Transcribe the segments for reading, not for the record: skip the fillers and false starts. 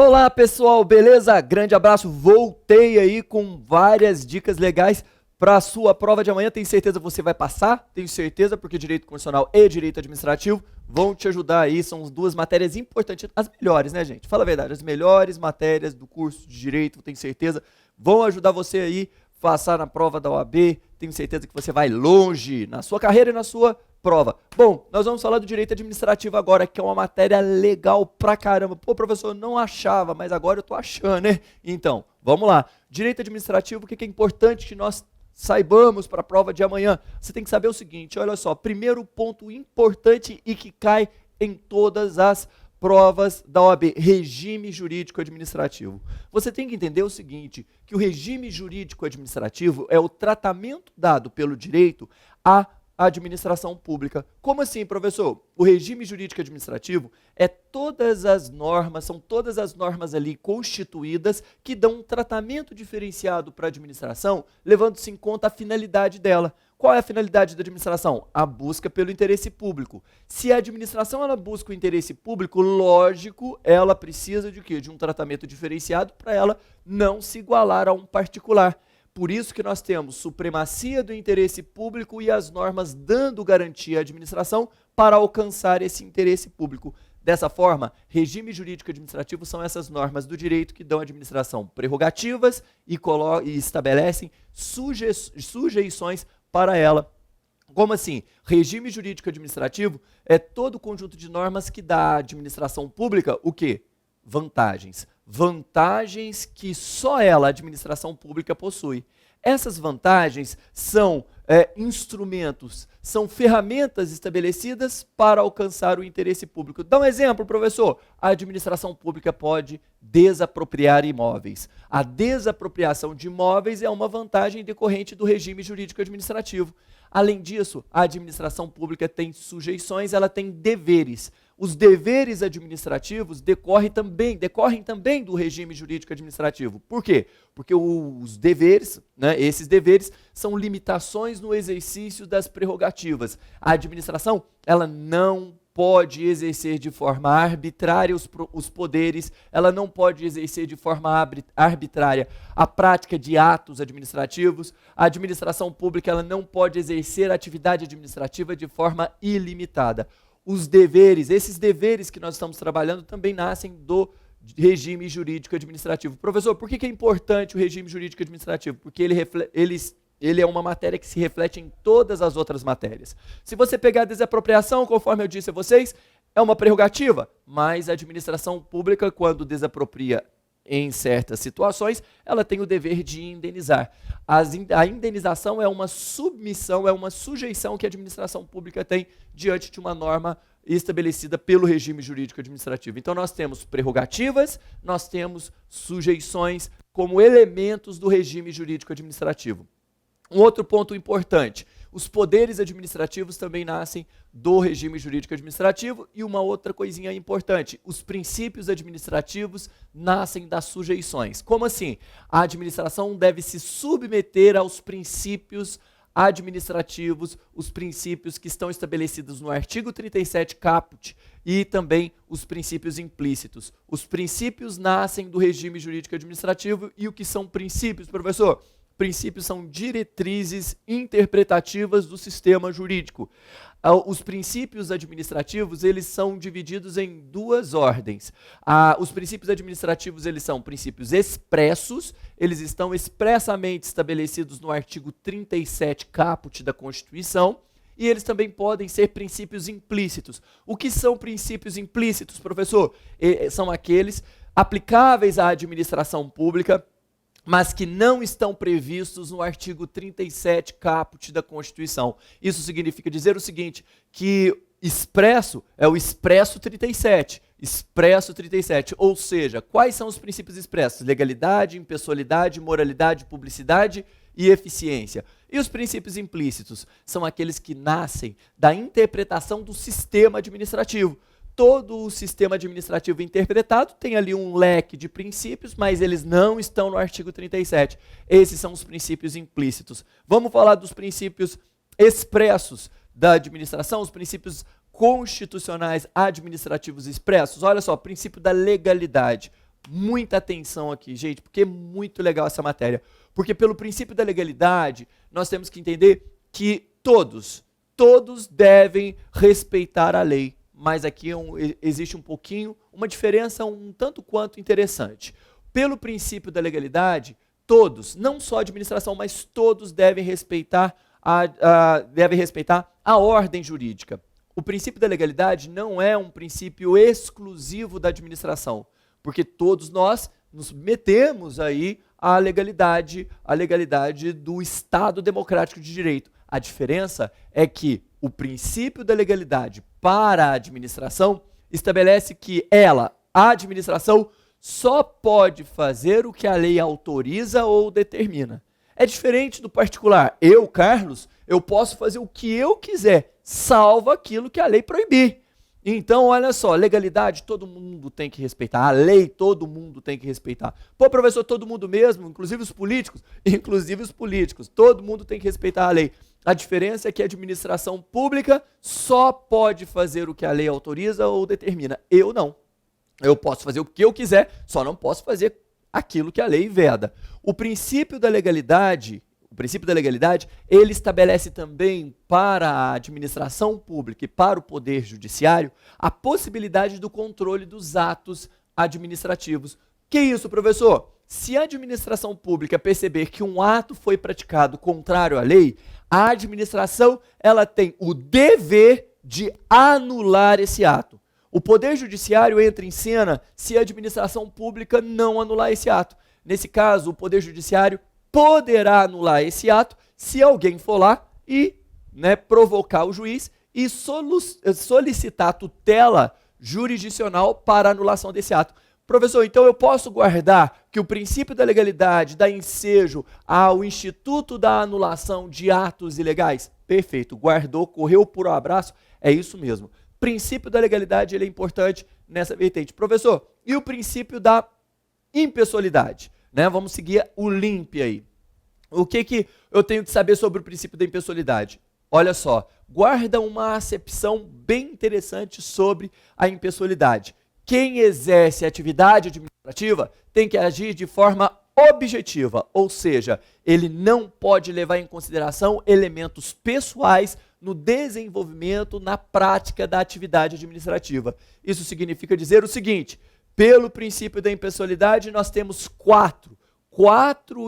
Olá pessoal, beleza? Grande abraço, voltei aí com várias dicas legais para a sua prova de amanhã. Tenho certeza que você vai passar, tenho certeza, porque Direito Constitucional e Direito Administrativo vão te ajudar aí, são duas matérias importantes, as melhores, né gente? Fala a verdade, as melhores matérias do curso de Direito, tenho certeza, vão ajudar você aí a passar na prova da OAB, tenho certeza que você vai longe na sua carreira e na sua prova. Bom, nós vamos falar do direito administrativo agora, que é uma matéria legal pra caramba. Pô, professor, eu não achava, mas agora eu tô achando, né? Então, vamos lá. Direito administrativo, o que é importante que nós saibamos para a prova de amanhã? Você tem que saber o seguinte, olha só, primeiro ponto importante e que cai em todas as provas da OAB, regime jurídico administrativo. Você tem que entender o seguinte, que o regime jurídico administrativo é o tratamento dado pelo direito à administração pública. Como assim, professor? O regime jurídico administrativo é todas as normas, são todas as normas ali constituídas que dão um tratamento diferenciado para a administração, levando-se em conta a finalidade dela. Qual é a finalidade da administração? A busca pelo interesse público. Se a administração ela busca o interesse público, lógico, ela precisa de quê? De um tratamento diferenciado para ela não se igualar a um particular. Por isso que nós temos supremacia do interesse público e as normas dando garantia à administração para alcançar esse interesse público. Dessa forma, regime jurídico administrativo são essas normas do direito que dão à administração prerrogativas e estabelecem sujeições para ela. Como assim? Regime jurídico administrativo é todo o conjunto de normas que dá à administração pública o quê? Vantagens. Vantagens que só ela, a administração pública, possui. Essas vantagens são instrumentos, são ferramentas estabelecidas para alcançar o interesse público. Dá um exemplo, professor. A administração pública pode desapropriar imóveis. A desapropriação de imóveis é uma vantagem decorrente do regime jurídico administrativo. Além disso, a administração pública tem sujeições, ela tem deveres. Os deveres administrativos decorrem também do regime jurídico administrativo. Por quê? Porque os deveres, esses deveres, são limitações no exercício das prerrogativas. A administração, ela não pode exercer de forma arbitrária os poderes, ela não pode exercer de forma arbitrária a prática de atos administrativos. A administração pública, ela não pode exercer a atividade administrativa de forma ilimitada. Os deveres, esses deveres que nós estamos trabalhando também nascem do regime jurídico administrativo. Professor, por que é importante o regime jurídico administrativo? Porque ele é uma matéria que se reflete em todas as outras matérias. Se você pegar a desapropriação, conforme eu disse a vocês, é uma prerrogativa, mas a administração pública, quando desapropria em certas situações, ela tem o dever de indenizar. A indenização é uma submissão, é uma sujeição que a administração pública tem diante de uma norma estabelecida pelo regime jurídico administrativo. Então nós temos prerrogativas, nós temos sujeições como elementos do regime jurídico administrativo. Um outro ponto importante, os poderes administrativos também nascem do regime jurídico administrativo e uma outra coisinha importante, os princípios administrativos nascem das sujeições. Como assim? A administração deve se submeter aos princípios administrativos, os princípios que estão estabelecidos no artigo 37 caput e também os princípios implícitos. Os princípios nascem do regime jurídico administrativo e o que são princípios, professor? Princípios são diretrizes interpretativas do sistema jurídico. Os princípios administrativos, eles são divididos em duas ordens. Os princípios administrativos, eles são princípios expressos, eles estão expressamente estabelecidos no artigo 37 caput da Constituição, e eles também podem ser princípios implícitos. O que são princípios implícitos, professor? São aqueles aplicáveis à administração pública, mas que não estão previstos no artigo 37 caput da Constituição. Isso significa dizer o seguinte, que expresso é o expresso 37, ou seja, quais são os princípios expressos? Legalidade, impessoalidade, moralidade, publicidade e eficiência. E os princípios implícitos são aqueles que nascem da interpretação do sistema administrativo. Todo o sistema administrativo interpretado tem ali um leque de princípios, mas eles não estão no artigo 37. Esses são os princípios implícitos. Vamos falar dos princípios expressos da administração, os princípios constitucionais administrativos expressos. Olha só, princípio da legalidade. muita atenção aqui, gente, porque é muito legal essa matéria. Porque pelo princípio da legalidade, nós temos que entender que todos devem respeitar a lei. Mas aqui existe um pouquinho, uma diferença um tanto quanto interessante. Pelo princípio da legalidade, todos, não só a administração, mas todos devem respeitar a ordem jurídica. O princípio da legalidade não é um princípio exclusivo da administração, porque todos nós nos submetemos aí à legalidade do Estado democrático de direito. A diferença é que o princípio da legalidade para a administração estabelece que a administração, só pode fazer o que a lei autoriza ou determina. É diferente do particular. Eu, Carlos, eu posso fazer o que eu quiser, salvo aquilo que a lei proibir. Então, olha só, legalidade todo mundo tem que respeitar, a lei todo mundo tem que respeitar. Pô, professor, todo mundo mesmo, inclusive os políticos, todo mundo tem que respeitar a lei. A diferença é que a administração pública só pode fazer o que a lei autoriza ou determina. Eu não. Eu posso fazer o que eu quiser, só não posso fazer aquilo que a lei veda. O princípio da legalidade, ele estabelece também para a administração pública e para o poder judiciário a possibilidade do controle dos atos administrativos. Que isso, professor? Se a administração pública perceber que um ato foi praticado contrário à lei, a administração ela tem o dever de anular esse ato. O Poder Judiciário entra em cena se a administração pública não anular esse ato. Nesse caso, o Poder Judiciário poderá anular esse ato se alguém for lá e provocar o juiz e solicitar tutela jurisdicional para a anulação desse ato. Professor, então eu posso guardar que o princípio da legalidade dá ensejo ao Instituto da Anulação de Atos Ilegais? Perfeito, guardou, correu por um abraço, é isso mesmo. Princípio da legalidade ele é importante nessa vertente. Professor, e o princípio da impessoalidade? Vamos seguir o LIMP aí. O que eu tenho que saber sobre o princípio da impessoalidade? Olha só, guarda uma acepção bem interessante sobre a impessoalidade. Quem exerce atividade administrativa tem que agir de forma objetiva, ou seja, ele não pode levar em consideração elementos pessoais no desenvolvimento, na prática da atividade administrativa. Isso significa dizer o seguinte: pelo princípio da impessoalidade, nós temos quatro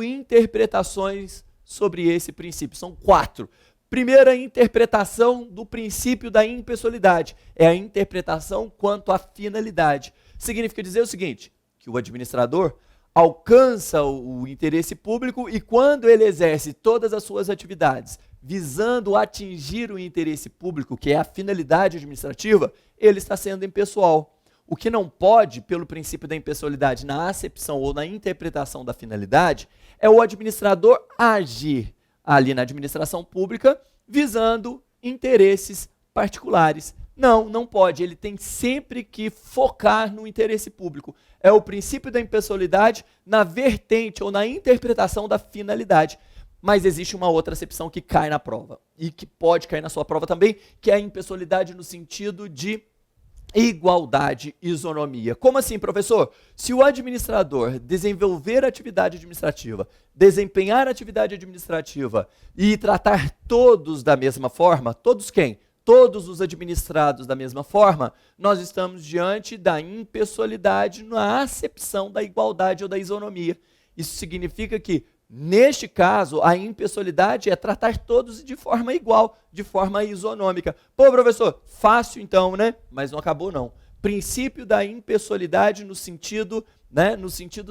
interpretações sobre esse princípio. São 4. Primeira interpretação do princípio da impessoalidade é a interpretação quanto à finalidade. Significa dizer o seguinte, que o administrador alcança o interesse público e quando ele exerce todas as suas atividades visando atingir o interesse público, que é a finalidade administrativa, ele está sendo impessoal. O que não pode, pelo princípio da impessoalidade, na acepção ou na interpretação da finalidade, é o administrador agir ali na administração pública visando interesses particulares. Não pode. Ele tem sempre que focar no interesse público. É o princípio da impessoalidade na vertente ou na interpretação da finalidade. Mas existe uma outra acepção que cai na prova e que pode cair na sua prova também, que é a impessoalidade no sentido de igualdade e isonomia. Como assim, professor? Se o administrador desenvolver atividade administrativa, desempenhar atividade administrativa e tratar todos da mesma forma, todos quem? Todos os administrados da mesma forma, nós estamos diante da impessoalidade na acepção da igualdade ou da isonomia. Isso significa que, neste caso, a impessoalidade é tratar todos de forma igual, de forma isonômica. Pô, professor, fácil então, né? Mas não acabou não. Princípio da impessoalidade no sentido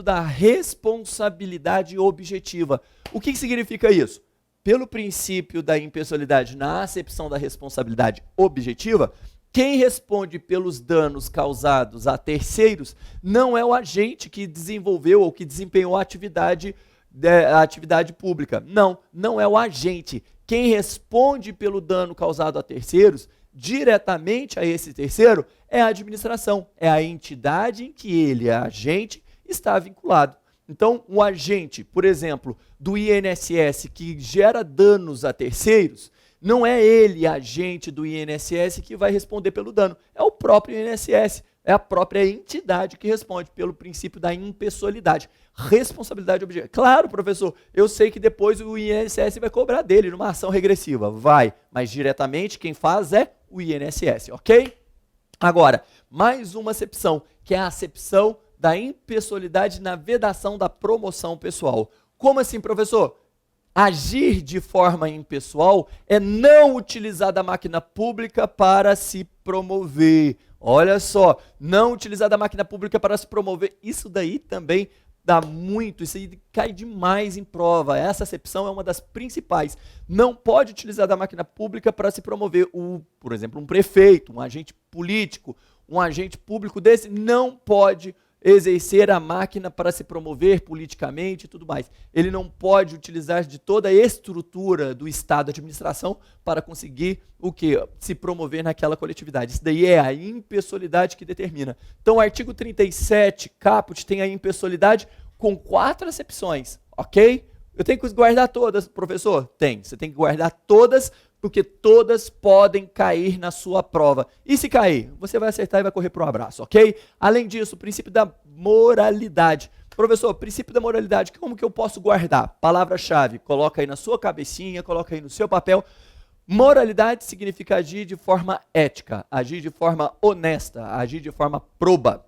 da responsabilidade objetiva. O que significa isso? Pelo princípio da impessoalidade na acepção da responsabilidade objetiva, quem responde pelos danos causados a terceiros não é o agente que desenvolveu ou que desempenhou a atividade pública. Não é o agente. Quem responde pelo dano causado a terceiros, diretamente a esse terceiro, é a administração. É a entidade em que ele, agente, está vinculado. Então, um agente, por exemplo, do INSS que gera danos a terceiros, não é ele, agente do INSS, que vai responder pelo dano. É o próprio INSS. É a própria entidade que responde pelo princípio da impessoalidade. Responsabilidade objetiva. Claro, professor, eu sei que depois o INSS vai cobrar dele numa ação regressiva. Vai, mas diretamente quem faz é o INSS, ok? Agora, mais uma acepção, que é a acepção da impessoalidade na vedação da promoção pessoal. Como assim, professor? Agir de forma impessoal é não utilizar da máquina pública para se promover. Olha só, não utilizar da máquina pública para se promover, isso daí também dá muito, isso aí cai demais em prova. Essa acepção é uma das principais. Não pode utilizar da máquina pública para se promover. Por exemplo, um prefeito, um agente político, um agente público desse não pode exercer a máquina para se promover politicamente e tudo mais. Ele não pode utilizar de toda a estrutura do Estado, da administração, para conseguir o quê? Se promover naquela coletividade. Isso daí é a impessoalidade que determina. Então, o artigo 37, caput, tem a impessoalidade com 4 acepções, ok? Eu tenho que guardar todas, professor? Tem. Você tem que guardar todas, porque todas podem cair na sua prova. E se cair, você vai acertar e vai correr para um abraço, ok? Além disso, o princípio da moralidade. Professor, princípio da moralidade, como que eu posso guardar? Palavra-chave, coloca aí na sua cabecinha, coloca aí no seu papel. Moralidade significa agir de forma ética, agir de forma honesta, agir de forma proba.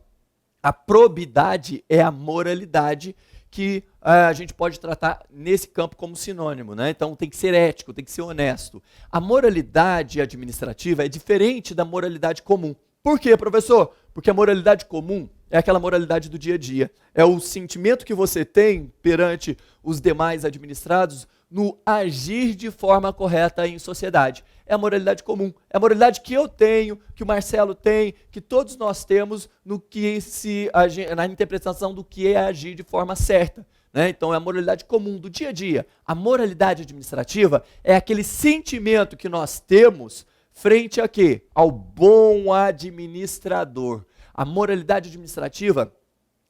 A probidade é a moralidade que a gente pode tratar nesse campo como sinônimo, né? Então tem que ser ético, tem que ser honesto. A moralidade administrativa é diferente da moralidade comum. Por quê, professor? Porque a moralidade comum é aquela moralidade do dia a dia. É o sentimento que você tem perante os demais administrados no agir de forma correta em sociedade. É a moralidade comum. É a moralidade que eu tenho, que o Marcelo tem, que todos nós temos na interpretação do que é agir de forma certa. Né? Então é a moralidade comum do dia a dia. A moralidade administrativa é aquele sentimento que nós temos frente a quê? Ao bom administrador. A moralidade administrativa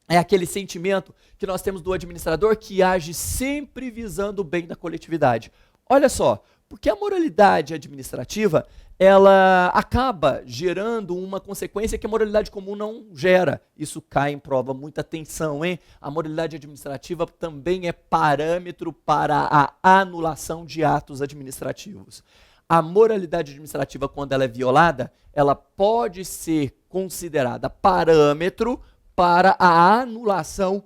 é aquele sentimento que nós temos do administrador que age sempre visando o bem da coletividade. Olha só, porque a moralidade administrativa, ela acaba gerando uma consequência que a moralidade comum não gera. Isso cai em prova, muita atenção, hein? A moralidade administrativa também é parâmetro para a anulação de atos administrativos. A moralidade administrativa, quando ela é violada, ela pode ser considerada parâmetro para a anulação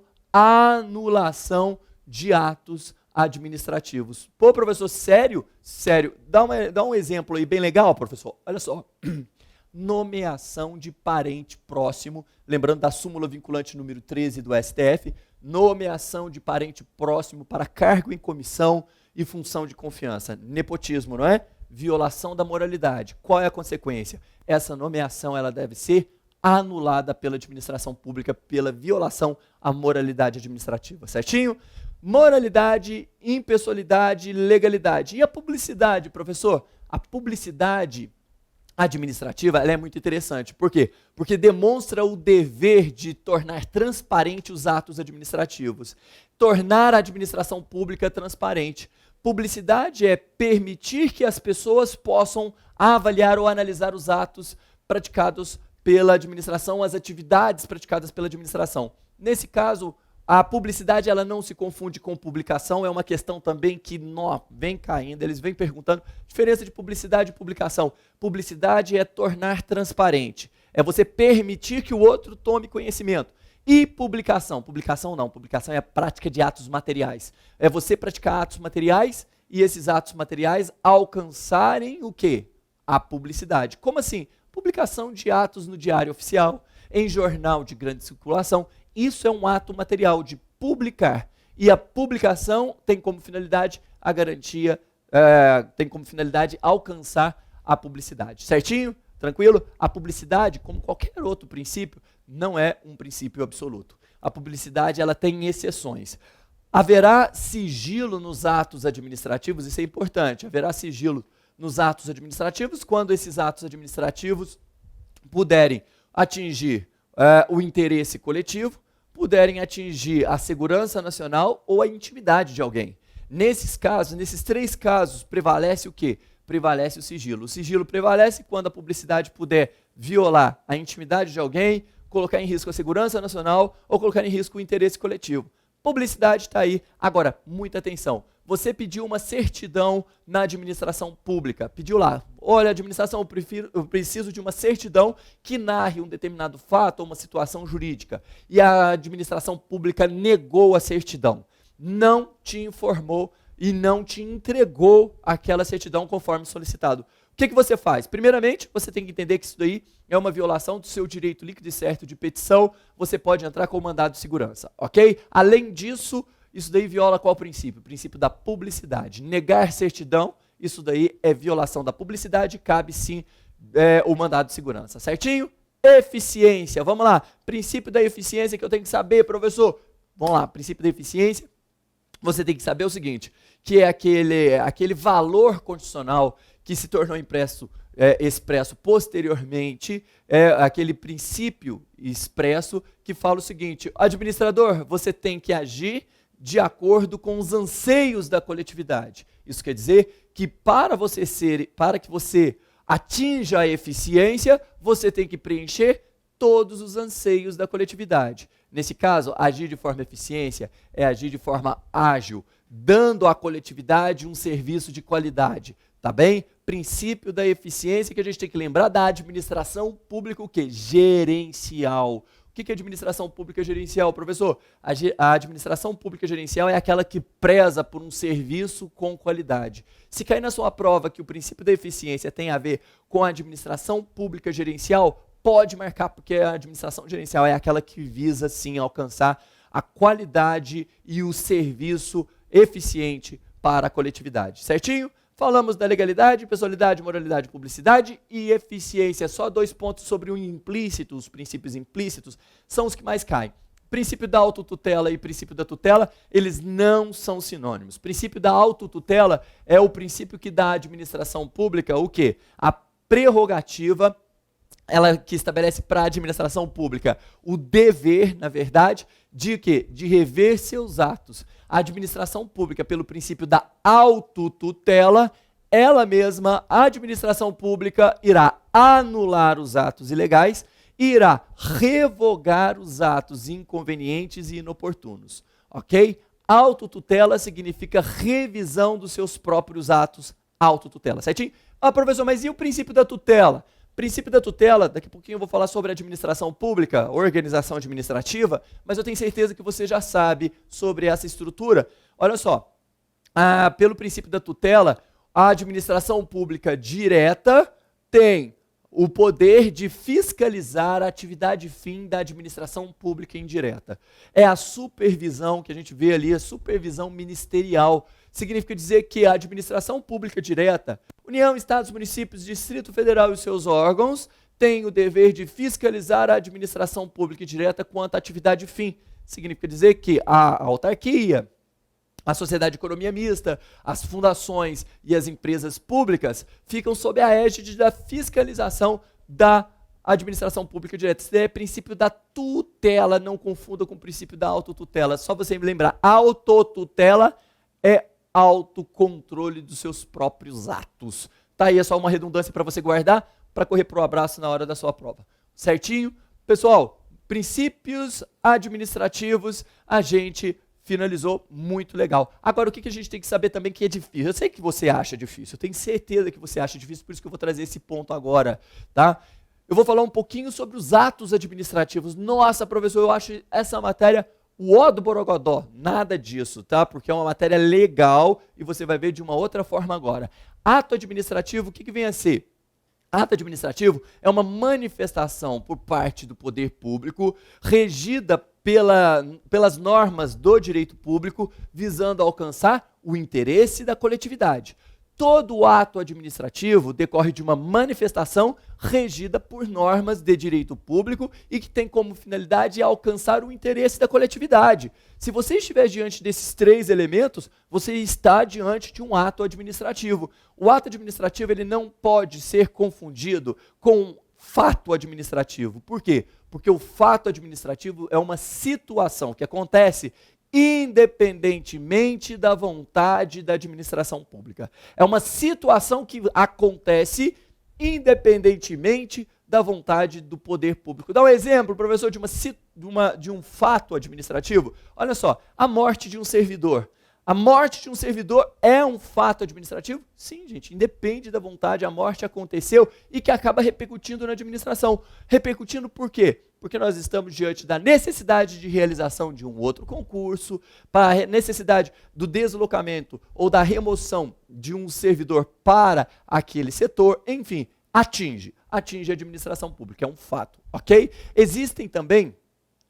de atos administrativos. Pô, professor, sério? Sério. Dá um exemplo aí bem legal, professor. Olha só. Nomeação de parente próximo, lembrando da súmula vinculante número 13 do STF, nomeação de parente próximo para cargo em comissão e função de confiança. Nepotismo, não é? Violação da moralidade. Qual é a consequência? Essa nomeação ela deve ser anulada pela administração pública pela violação à moralidade administrativa, certinho? Moralidade, impessoalidade, legalidade. E a publicidade, professor? A publicidade administrativa ela é muito interessante. Por quê? Porque demonstra o dever de tornar transparente os atos administrativos. Tornar a administração pública transparente. Publicidade é permitir que as pessoas possam avaliar ou analisar os atos praticados pela administração, as atividades praticadas pela administração. Nesse caso, a publicidade ela não se confunde com publicação, é uma questão também que vem caindo, eles vêm perguntando, diferença de publicidade e publicação. Publicidade é tornar transparente, é você permitir que o outro tome conhecimento. E publicação? Publicação não, publicação é a prática de atos materiais. É você praticar atos materiais e esses atos materiais alcançarem o quê? A publicidade. Como assim? Publicação de atos no diário oficial, em jornal de grande circulação. Isso é um ato material de publicar. E a publicação tem como finalidade a garantia, tem como finalidade alcançar a publicidade. Certinho? Tranquilo? A publicidade, como qualquer outro princípio, não é um princípio absoluto. A publicidade ela tem exceções. Haverá sigilo nos atos administrativos, isso é importante, haverá sigilo nos atos administrativos quando esses atos administrativos puderem atingir o interesse coletivo, puderem atingir a segurança nacional ou a intimidade de alguém. Nesses casos, nesses 3 casos, prevalece o quê? Prevalece o sigilo. O sigilo prevalece quando a publicidade puder violar a intimidade de alguém, colocar em risco a segurança nacional ou colocar em risco o interesse coletivo. Publicidade está aí. Agora, muita atenção. Você pediu uma certidão na administração pública. Pediu lá, olha, administração, eu preciso de uma certidão que narre um determinado fato ou uma situação jurídica. E a administração pública negou a certidão. Não te informou e não te entregou aquela certidão conforme solicitado. O que você faz? Primeiramente, você tem que entender que isso daí é uma violação do seu direito líquido e certo de petição. Você pode entrar com mandado de segurança, ok? Além disso, isso daí viola qual princípio? O princípio da publicidade. Negar certidão, isso daí é violação da publicidade, cabe sim o mandado de segurança, certinho? Eficiência, vamos lá. Princípio da eficiência que eu tenho que saber, professor. Vamos lá, princípio da eficiência. Você tem que saber o seguinte, que é aquele valor constitucional que se tornou expresso posteriormente, aquele princípio expresso que fala o seguinte, administrador, você tem que agir de acordo com os anseios da coletividade. Isso quer dizer que para que você atinja a eficiência, você tem que preencher todos os anseios da coletividade. Nesse caso, agir de forma eficiência é agir de forma ágil, dando à coletividade um serviço de qualidade, tá bem? Princípio da eficiência que a gente tem que lembrar da administração pública, o quê? Gerencial. O que é administração pública gerencial, professor? A administração pública gerencial é aquela que preza por um serviço com qualidade. Se cair na sua prova que o princípio da eficiência tem a ver com a administração pública gerencial, pode marcar, porque a administração gerencial é aquela que visa, sim, alcançar a qualidade e o serviço eficiente para a coletividade. Certinho? Falamos da legalidade, pessoalidade, moralidade, publicidade e eficiência. Só 2 pontos sobre o implícito, os princípios implícitos, são os que mais caem. Princípio da autotutela e princípio da tutela, eles não são sinônimos. Princípio da autotutela é o princípio que dá à administração pública o quê? A prerrogativa, ela que estabelece para a administração pública o dever, na verdade, de quê? De rever seus atos. A administração pública, pelo princípio da autotutela, ela mesma, a administração pública, irá anular os atos ilegais e irá revogar os atos inconvenientes e inoportunos, ok? Autotutela significa revisão dos seus próprios atos, autotutela, certinho? Ah, professor, mas e o princípio da tutela? Princípio da tutela, daqui a pouquinho eu vou falar sobre administração pública, organização administrativa, mas eu tenho certeza que você já sabe sobre essa estrutura. Olha só, pelo princípio da tutela, a administração pública direta tem o poder de fiscalizar a atividade fim da administração pública indireta. É a supervisão que a gente vê ali, a supervisão ministerial. Significa dizer que a administração pública direta, União, Estados, Municípios, Distrito Federal e os seus órgãos, têm o dever de fiscalizar a administração pública direta quanto à atividade fim. Significa dizer que a autarquia, a sociedade de economia mista, as fundações e as empresas públicas ficam sob a égide da fiscalização da administração pública direta. Esse é o princípio da tutela, não confunda com o princípio da autotutela. Só você me lembrar, autotutela é autocontrole dos seus próprios atos. Tá aí, é só uma redundância para você guardar, para correr pro abraço na hora da sua prova. Certinho? Pessoal, princípios administrativos, a gente finalizou, muito legal. Agora, o que a gente tem que saber também que é difícil? Eu sei que você acha difícil, eu tenho certeza que você acha difícil, por isso que eu vou trazer esse ponto agora, tá? Eu vou falar um pouquinho sobre os atos administrativos. Nossa, professor, eu acho essa matéria o ó do borogodó. Nada disso, tá? Porque é uma matéria legal e você vai ver de uma outra forma agora. Ato administrativo, o que vem a ser? Ato administrativo é uma manifestação por parte do poder público regida pelas normas do direito público, visando alcançar o interesse da coletividade. Todo ato administrativo decorre de uma manifestação regida por normas de direito público e que tem como finalidade alcançar o interesse da coletividade. Se você estiver diante desses 3 elementos, você está diante de um ato administrativo. O ato administrativo ele não pode ser confundido com fato administrativo. Por quê? Porque o fato administrativo é uma situação que acontece independentemente da vontade da administração pública. É uma situação que acontece independentemente da vontade do poder público. Dá um exemplo, professor, de um fato administrativo. Olha só, a morte de um servidor. A morte de um servidor é um fato administrativo? Sim, gente, independe da vontade, a morte aconteceu e que acaba repercutindo na administração. Repercutindo por quê? Porque nós estamos diante da necessidade de realização de um outro concurso, para a necessidade do deslocamento ou da remoção de um servidor para aquele setor, enfim, atinge a administração pública, é um fato, ok? Existem também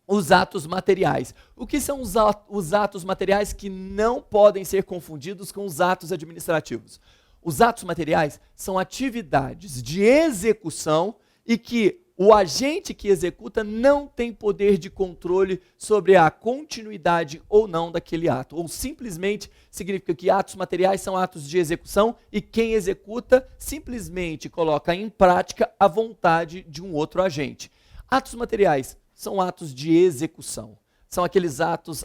os atos materiais. O que são os atos materiais que não podem ser confundidos com os atos administrativos? Os atos materiais são atividades de execução e que o agente que executa não tem poder de controle sobre a continuidade ou não daquele ato. Ou simplesmente significa que atos materiais são atos de execução e quem executa simplesmente coloca em prática a vontade de um outro agente. Atos materiais são atos de execução. São aqueles atos,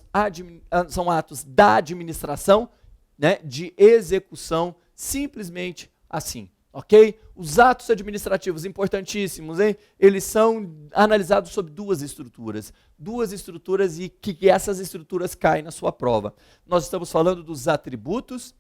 são atos da administração, né, de execução, simplesmente assim. Ok? Os atos administrativos importantíssimos, hein? Eles são analisados sob duas estruturas e que essas estruturas caem na sua prova. Nós estamos falando dos atributos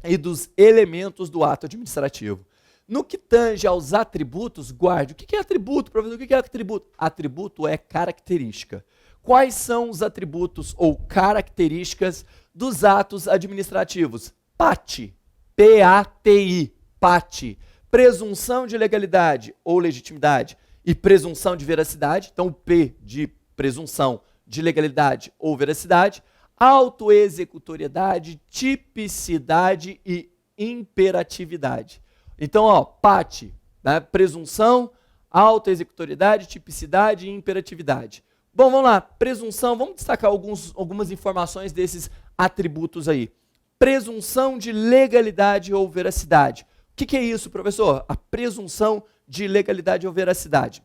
e dos elementos do ato administrativo. No que tange aos atributos, guarde. O que é atributo, professor? O que é atributo? Atributo é característica. Quais são os atributos ou características dos atos administrativos? PATI, P-A-T-I. PATI, presunção de legalidade ou legitimidade e presunção de veracidade, então o P de presunção de legalidade ou veracidade, autoexecutoriedade, tipicidade e imperatividade. Então, PATI, né, presunção, autoexecutoriedade, tipicidade e imperatividade. Bom, vamos lá, presunção, vamos destacar algumas informações desses atributos aí. Presunção de legalidade ou veracidade. O que é isso, professor? A presunção de legalidade ou veracidade.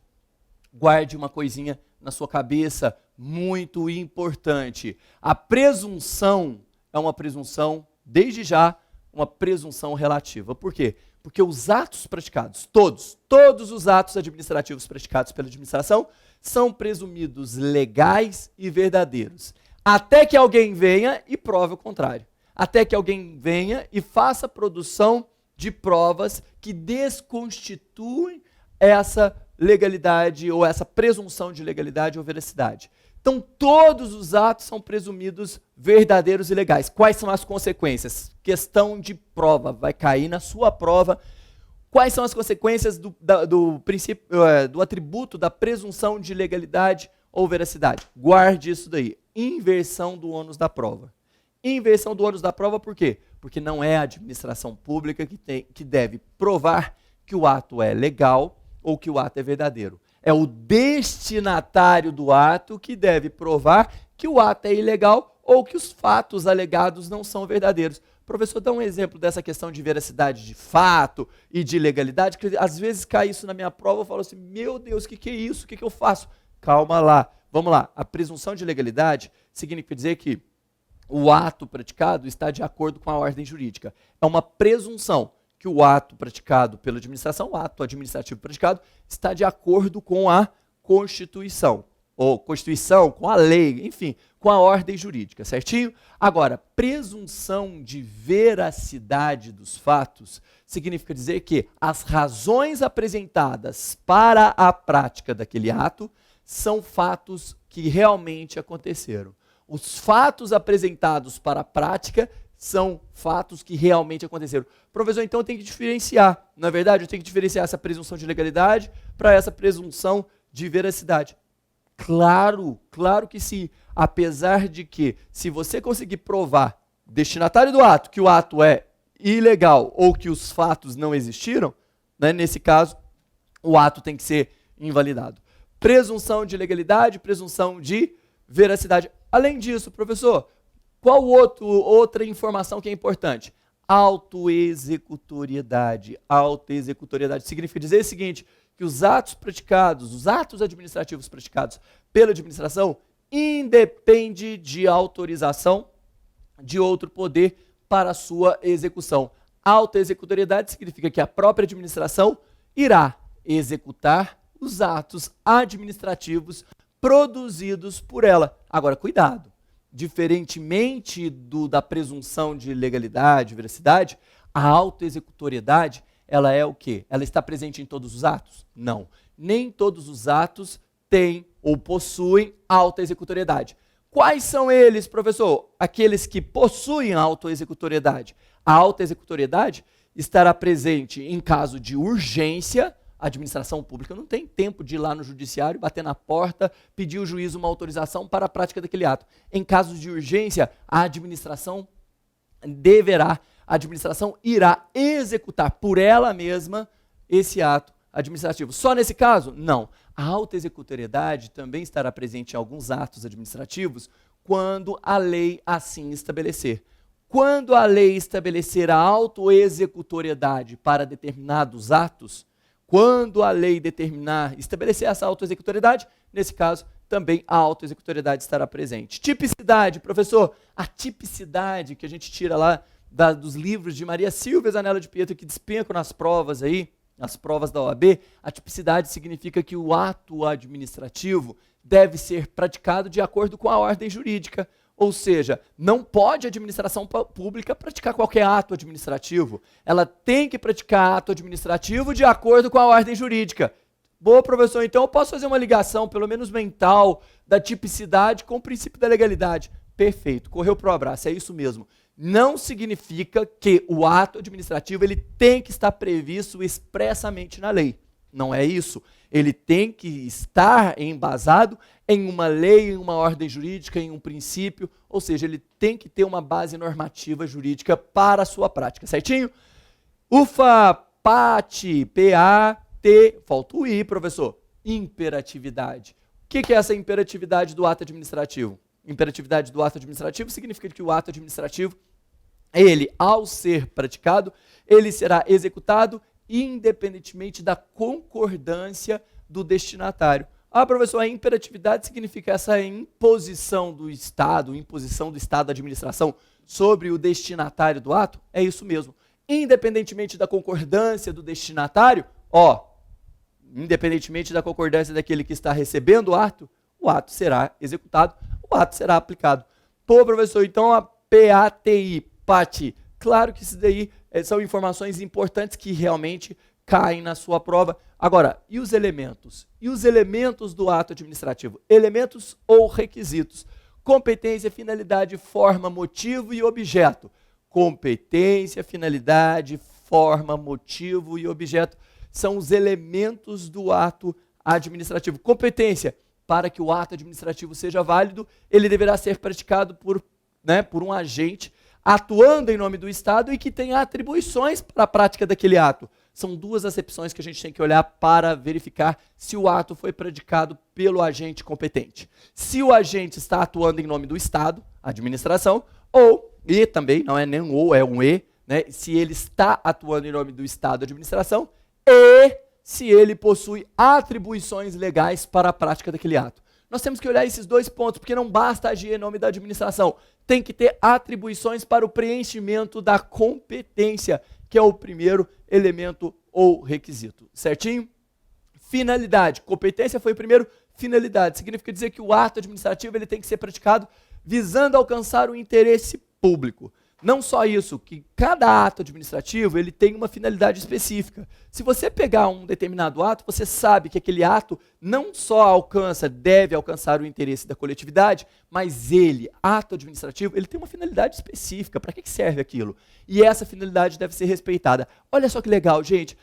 Guarde uma coisinha na sua cabeça muito importante. A presunção é uma presunção, desde já, uma presunção relativa. Por quê? Porque os atos praticados, todos os atos administrativos praticados pela administração são presumidos legais e verdadeiros. Até que alguém venha e prove o contrário. Até que alguém venha e faça produção de provas que desconstituem essa legalidade ou essa presunção de legalidade ou veracidade. Então, todos os atos são presumidos verdadeiros e legais. Quais são as consequências? Questão de prova, vai cair na sua prova. Quais são as consequências do princípio, do atributo da presunção de legalidade ou veracidade? Guarde isso daí. Inversão do ônus da prova. Inversão do ônus da prova por quê? Porque não é a administração pública que deve provar que o ato é legal ou que o ato é verdadeiro. É o destinatário do ato que deve provar que o ato é ilegal ou que os fatos alegados não são verdadeiros. Professor, dá um exemplo dessa questão de veracidade de fato e de legalidade, que às vezes cai isso na minha prova, eu falo assim, meu Deus, o que é isso? O que eu faço? Calma lá, vamos lá. A presunção de legalidade significa dizer que o ato praticado está de acordo com a ordem jurídica. É uma presunção que o ato praticado pela administração, o ato administrativo praticado, está de acordo com a Constituição, ou Constituição, com a lei, enfim, com a ordem jurídica, certinho? Agora, presunção de veracidade dos fatos significa dizer que as razões apresentadas para a prática daquele ato são fatos que realmente aconteceram. Os fatos apresentados para a prática são fatos que realmente aconteceram. Professor, então eu tenho que diferenciar, não é verdade? Eu tenho que diferenciar essa presunção de legalidade para essa presunção de veracidade. Claro, claro que sim. Apesar de que, se você conseguir provar, destinatário do ato, que o ato é ilegal ou que os fatos não existiram, né, nesse caso, o ato tem que ser invalidado. Presunção de legalidade, presunção de veracidade. Além disso, professor, qual outra informação que é importante? Autoexecutoriedade. Autoexecutoriedade significa dizer o seguinte, que os atos praticados, os atos administrativos praticados pela administração, independe de autorização de outro poder para a sua execução. Autoexecutoriedade significa que a própria administração irá executar os atos administrativos produzidos por ela. Agora, cuidado, diferentemente da presunção de legalidade, veracidade, a autoexecutoriedade, ela é o quê? Ela está presente em todos os atos? Não. Nem todos os atos têm ou possuem autoexecutoriedade. Quais são eles, professor? Aqueles que possuem autoexecutoriedade. A autoexecutoriedade estará presente em caso de urgência. A administração pública não tem tempo de ir lá no judiciário, bater na porta, pedir ao juiz uma autorização para a prática daquele ato. Em casos de urgência, a administração irá executar por ela mesma esse ato administrativo. Só nesse caso? Não. A autoexecutoriedade também estará presente em alguns atos administrativos quando a lei assim estabelecer. Quando a lei estabelecer a autoexecutoriedade para determinados atos, quando a lei estabelecer essa autoexecutoriedade, nesse caso, também a autoexecutoriedade estará presente. Tipicidade, professor, a tipicidade que a gente tira lá dos livros de Maria Silvia Zanella de Pietro, que despencam nas provas aí, nas provas da OAB, a tipicidade significa que o ato administrativo deve ser praticado de acordo com a ordem jurídica. Ou seja, não pode a administração pública praticar qualquer ato administrativo. Ela tem que praticar ato administrativo de acordo com a ordem jurídica. Boa, professor, então eu posso fazer uma ligação, pelo menos mental, da tipicidade com o princípio da legalidade. Perfeito, correu pro abraço, é isso mesmo. Não significa que o ato administrativo ele tem que estar previsto expressamente na lei. Não é isso. Ele tem que estar embasado em uma lei, em uma ordem jurídica, em um princípio, ou seja, ele tem que ter uma base normativa jurídica para a sua prática, certinho? Ufa, PAT, P-A-T, falta o I, professor. Imperatividade. O que é essa imperatividade do ato administrativo? Imperatividade do ato administrativo significa que o ato administrativo, ele, ao ser praticado, ele será executado independentemente da concordância do destinatário. Ah, professor, a imperatividade significa essa imposição do Estado da administração sobre o destinatário do ato? É isso mesmo. Independentemente da concordância do destinatário, independentemente da concordância daquele que está recebendo o ato será executado, o ato será aplicado. Pô, professor, então a PATI, PAT, claro que isso daí são informações importantes que realmente caem na sua prova. Agora, e os elementos? E os elementos do ato administrativo? Elementos ou requisitos? Competência, finalidade, forma, motivo e objeto. Competência, finalidade, forma, motivo e objeto são os elementos do ato administrativo. Competência, para que o ato administrativo seja válido, ele deverá ser praticado por um agente atuando em nome do Estado e que tenha atribuições para a prática daquele ato. São duas acepções que a gente tem que olhar para verificar se o ato foi praticado pelo agente competente. Se o agente está atuando em nome do Estado, administração, e também, não é nem um ou, é um e, se ele está atuando em nome do Estado, administração, e se ele possui atribuições legais para a prática daquele ato. Nós temos que olhar esses dois pontos, porque não basta agir em nome da administração. Tem que ter atribuições para o preenchimento da competência, que é o primeiro elemento ou requisito. Certinho? Finalidade. Competência foi o primeiro, finalidade. Significa dizer que o ato administrativo ele tem que ser praticado visando alcançar o interesse público. Não só isso, que cada ato administrativo ele tem uma finalidade específica. Se você pegar um determinado ato, você sabe que aquele ato não só deve alcançar o interesse da coletividade, mas ato administrativo, ele tem uma finalidade específica. Para que serve aquilo? E essa finalidade deve ser respeitada. Olha só que legal, gente.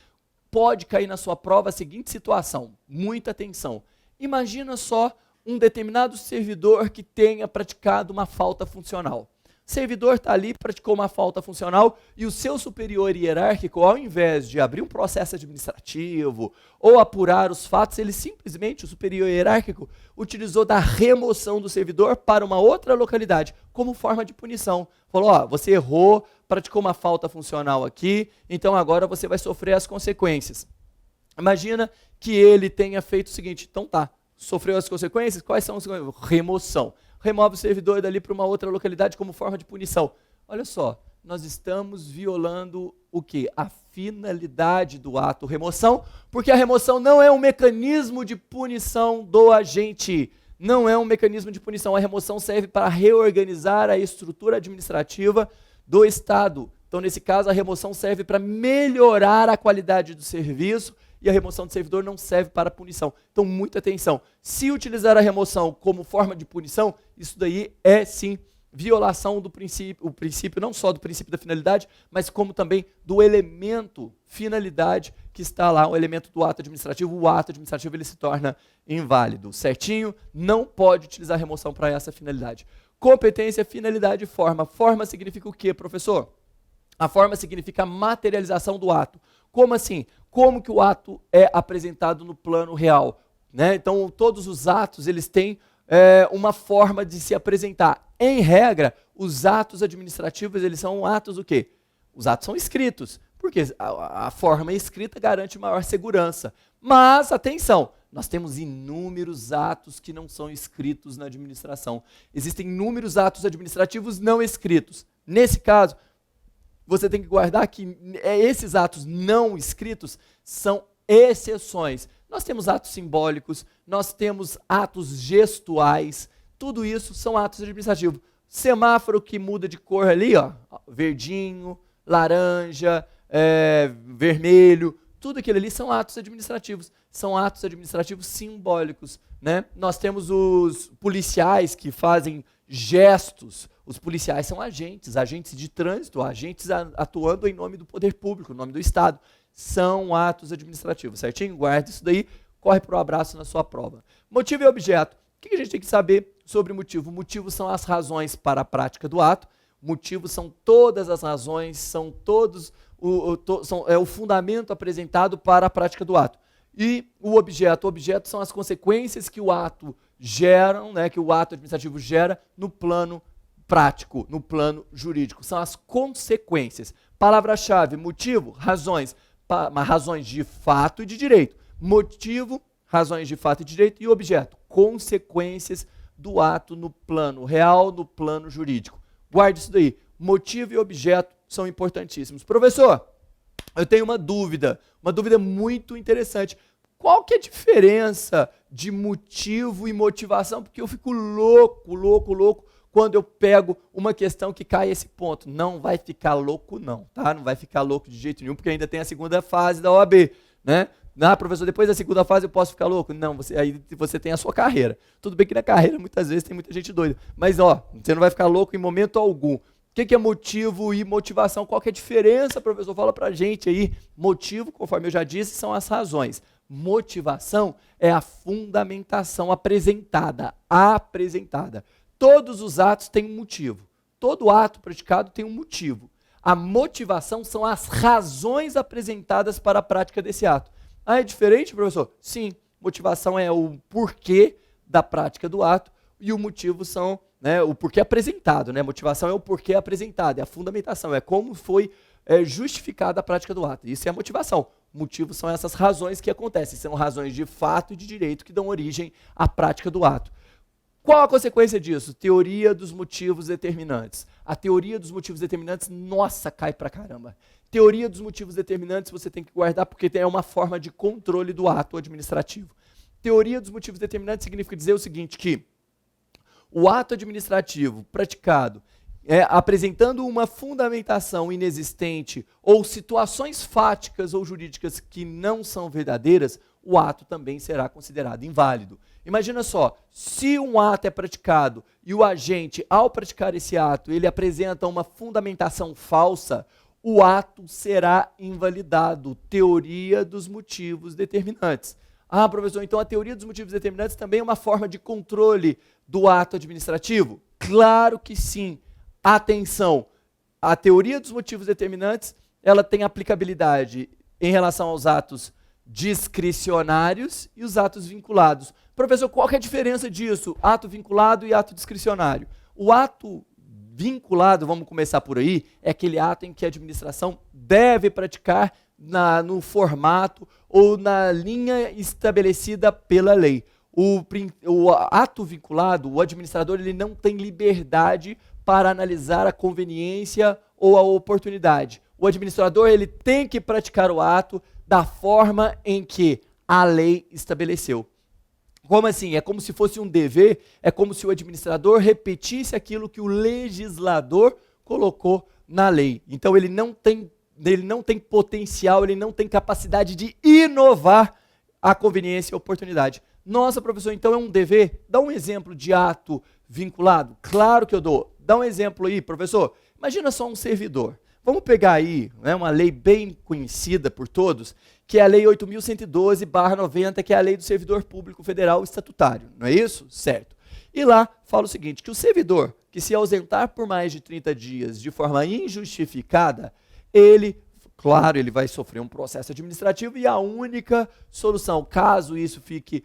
Pode cair na sua prova a seguinte situação. Muita atenção. Imagina só um determinado servidor que tenha praticado uma falta funcional. O servidor está ali, praticou uma falta funcional e o seu superior hierárquico, ao invés de abrir um processo administrativo ou apurar os fatos, o superior hierárquico, utilizou da remoção do servidor para uma outra localidade, como forma de punição. Falou, você errou, praticou uma falta funcional aqui, então agora você vai sofrer as consequências. Imagina que ele tenha feito o seguinte, então sofreu as consequências, quais são as consequências? Remoção. Remove o servidor dali para uma outra localidade como forma de punição. Olha só, nós estamos violando o quê? A finalidade do ato remoção, porque a remoção não é um mecanismo de punição do agente, não é um mecanismo de punição. A remoção serve para reorganizar a estrutura administrativa do Estado. Então, nesse caso, a remoção serve para melhorar a qualidade do serviço e a remoção do servidor não serve para punição. Então, muita atenção. Se utilizar a remoção como forma de punição, isso daí é sim violação do princípio, o princípio não só do princípio da finalidade, mas como também do elemento finalidade que está lá, o elemento do ato administrativo. O ato administrativo ele se torna inválido, certinho? Não pode utilizar a remoção para essa finalidade. Competência, finalidade e forma. Forma significa o quê, professor? A forma significa a materialização do ato. Como assim? Como que o ato é apresentado no plano real? Né? Então, todos os atos eles têm uma forma de se apresentar. Em regra, os atos administrativos, eles são atos o quê? Os atos são escritos, porque a forma escrita garante maior segurança. Mas, atenção, nós temos inúmeros atos que não são escritos na administração. Existem inúmeros atos administrativos não escritos. Nesse caso, você tem que guardar que esses atos não escritos são exceções. Nós temos atos simbólicos, nós temos atos gestuais, tudo isso são atos administrativos. Semáforo que muda de cor ali, ó, verdinho, laranja, vermelho, tudo aquilo ali são atos administrativos simbólicos, né? Nós temos os policiais que fazem gestos. Os policiais são agentes de trânsito, agentes atuando em nome do poder público, em nome do Estado. São atos administrativos, certinho? Guarda isso daí, corre para o abraço na sua prova. Motivo e objeto. O que a gente tem que saber sobre motivo? Motivo são as razões para a prática do ato. Motivo são todas as razões, são todos o fundamento apresentado para a prática do ato. E o objeto são as consequências que o ato gera, né, que o ato administrativo gera no plano prático, no plano jurídico. São as consequências. Palavra-chave, motivo, razões. Razões de fato e de direito. Motivo, razões de fato e de direito. E objeto, consequências do ato no plano real, no plano jurídico. Guarde isso daí. Motivo e objeto são importantíssimos. Professor, eu tenho uma dúvida muito interessante. Qual que é a diferença de motivo e motivação? Porque eu fico louco quando eu pego uma questão que cai esse ponto. Não vai ficar louco não, tá? Não vai ficar louco de jeito nenhum, porque ainda tem a segunda fase da OAB, né? Professor, depois da segunda fase eu posso ficar louco? Não, aí você tem a sua carreira. Tudo bem que na carreira muitas vezes tem muita gente doida, mas você não vai ficar louco em momento algum. O que é motivo e motivação? Qual que é a diferença, professor? Fala pra gente aí. Motivo, conforme eu já disse, são as razões. Motivação é a fundamentação apresentada. Todos os atos têm um motivo. Todo ato praticado tem um motivo. A motivação são as razões apresentadas para a prática desse ato. É diferente, professor? Sim. Motivação é o porquê da prática do ato e o motivo são, né, o porquê apresentado. Né? Motivação é o porquê apresentado, é a fundamentação, é como foi justificada a prática do ato. Isso é a motivação. Motivos são essas razões que acontecem. São razões de fato e de direito que dão origem à prática do ato. Qual a consequência disso? Teoria dos motivos determinantes. A teoria dos motivos determinantes, nossa, cai pra caramba. Teoria dos motivos determinantes você tem que guardar porque é uma forma de controle do ato administrativo. Teoria dos motivos determinantes significa dizer o seguinte, que o ato administrativo praticado apresentando uma fundamentação inexistente ou situações fáticas ou jurídicas que não são verdadeiras, o ato também será considerado inválido. Imagina só, se um ato é praticado e o agente, ao praticar esse ato, ele apresenta uma fundamentação falsa, o ato será invalidado. Teoria dos motivos determinantes. Professor, então a teoria dos motivos determinantes também é uma forma de controle do ato administrativo? Claro que sim. Atenção, a teoria dos motivos determinantes, ela tem aplicabilidade em relação aos atos discricionários e os atos vinculados. Professor, qual que é a diferença disso? Ato vinculado e ato discricionário. O ato vinculado, vamos começar por aí, é aquele ato em que a administração deve praticar no formato ou na linha estabelecida pela lei. O ato vinculado, o administrador ele não tem liberdade para analisar a conveniência ou a oportunidade? O administrador ele tem que praticar o ato da forma em que a lei estabeleceu. Como assim? É como se fosse um dever, é como se o administrador repetisse aquilo que o legislador colocou na lei. Então ele não tem potencial, ele não tem capacidade de inovar a conveniência e a oportunidade. Nossa, professor, então é um dever? Dá um exemplo de ato vinculado? Claro que eu dou. Dá um exemplo aí, professor. Imagina só um servidor. Vamos pegar aí, né, uma lei bem conhecida por todos, que é a Lei 8.112/90, que é a Lei do Servidor Público Federal Estatutário. Não é isso? Certo. E lá fala o seguinte, que o servidor que se ausentar por mais de 30 dias de forma injustificada, ele vai sofrer um processo administrativo e a única solução, caso isso fique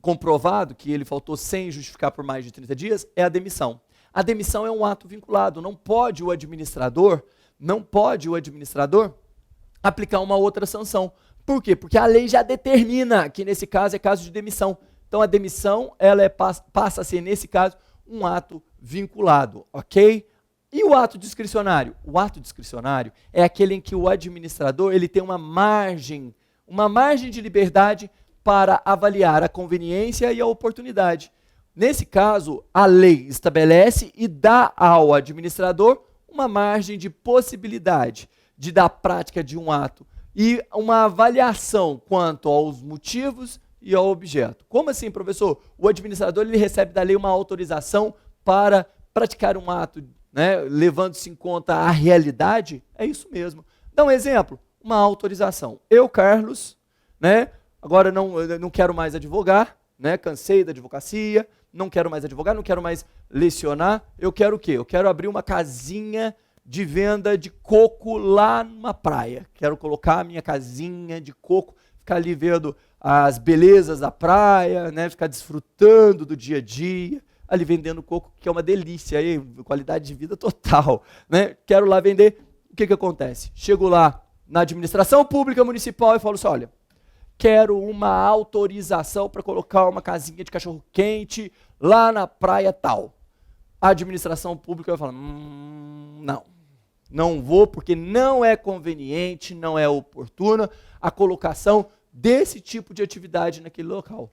comprovado, que ele faltou sem justificar por mais de 30 dias, é a demissão. A demissão é um ato vinculado, não pode o administrador aplicar uma outra sanção. Por quê? Porque a lei já determina que nesse caso é caso de demissão. Então a demissão passa a ser, nesse caso, um ato vinculado, ok? E o ato discricionário? O ato discricionário é aquele em que o administrador ele tem uma margem de liberdade para avaliar a conveniência e a oportunidade. Nesse caso, a lei estabelece e dá ao administrador uma margem de possibilidade de dar prática de um ato e uma avaliação quanto aos motivos e ao objeto. Como assim, professor? O administrador ele recebe da lei uma autorização para praticar um ato, né, levando-se em conta a realidade? É isso mesmo. Dá um exemplo, uma autorização. Eu, Carlos, né, agora não quero mais advogar, né, cansei da advocacia, não quero mais advogar, não quero mais lecionar, eu quero o quê? Eu quero abrir uma casinha de venda de coco lá numa praia. Quero colocar a minha casinha de coco, ficar ali vendo as belezas da praia, né, ficar desfrutando do dia a dia, ali vendendo coco, que é uma delícia, aí, qualidade de vida total, né? Quero lá vender, o que acontece? Chego lá na administração pública municipal e falo assim, olha, quero uma autorização para colocar uma casinha de cachorro-quente lá na praia tal. A administração pública vai falar, não vou porque não é conveniente, não é oportuna a colocação desse tipo de atividade naquele local.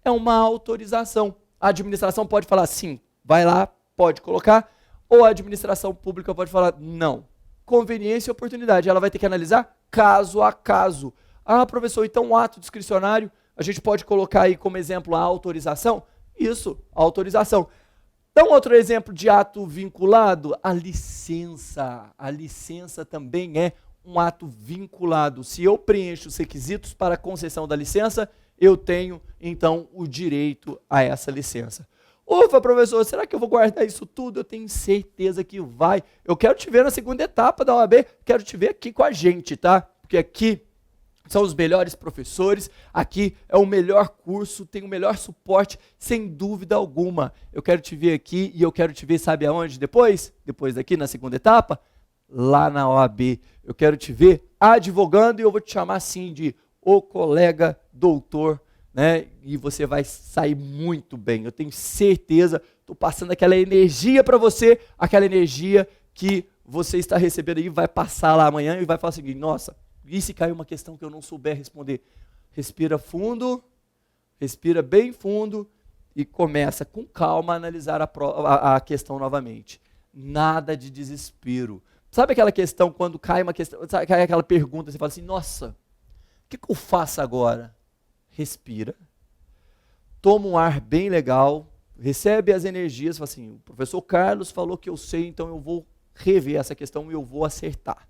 É uma autorização. A administração pode falar sim, vai lá, pode colocar, ou a administração pública pode falar não. Conveniência e oportunidade, ela vai ter que analisar caso a caso. Ah, professor, então um ato discricionário, a gente pode colocar aí como exemplo a autorização? Isso, a autorização. Então, outro exemplo de ato vinculado, a licença. A licença também é um ato vinculado. Se eu preencho os requisitos para a concessão da licença, eu tenho, então, o direito a essa licença. Ufa, professor, será que eu vou guardar isso tudo? Eu tenho certeza que vai. Eu quero te ver na segunda etapa da OAB, quero te ver aqui com a gente, tá? Porque aqui são os melhores professores, aqui é o melhor curso, tem o melhor suporte, sem dúvida alguma. Eu quero te ver aqui e eu quero te ver, sabe aonde depois? Depois daqui, na segunda etapa? Lá na OAB. Eu quero te ver advogando e eu vou te chamar assim de o colega doutor, né? E você vai sair muito bem. Eu tenho certeza, estou passando aquela energia para você, aquela energia que você está recebendo aí, vai passar lá amanhã e vai falar o seguinte, nossa, e se cair uma questão que eu não souber responder? Respira fundo, respira bem fundo e começa com calma a analisar a questão novamente. Nada de desespero. Sabe aquela questão, quando cai uma questão, cai aquela pergunta, você fala assim, nossa, o que eu faço agora? Respira, toma um ar bem legal, recebe as energias, fala assim, o professor Carlos falou que eu sei, então eu vou rever essa questão e eu vou acertar.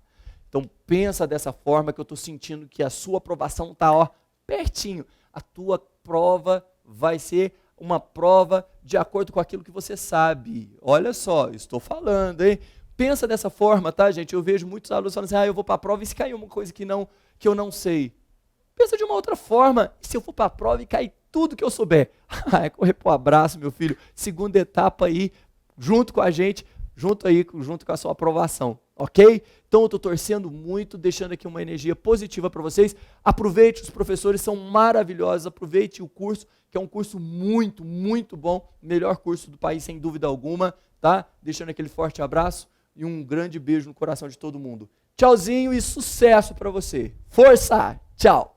Então pensa dessa forma que eu estou sentindo que a sua aprovação está pertinho. A tua prova vai ser uma prova de acordo com aquilo que você sabe. Olha só, estou falando, hein? Pensa dessa forma, tá, gente? Eu vejo muitos alunos falando assim, eu vou para a prova e se cair uma coisa que eu não sei. Pensa de uma outra forma, e se eu for para a prova e cair tudo que eu souber? É correr para o abraço, meu filho. Segunda etapa aí, junto com a gente, junto com a sua aprovação. Ok? Então eu estou torcendo muito, deixando aqui uma energia positiva para vocês. Aproveite, os professores são maravilhosos, aproveite o curso, que é um curso muito, muito bom, melhor curso do país, sem dúvida alguma, tá? Deixando aquele forte abraço, e um grande beijo no coração de todo mundo. Tchauzinho e sucesso para você. Força! Tchau!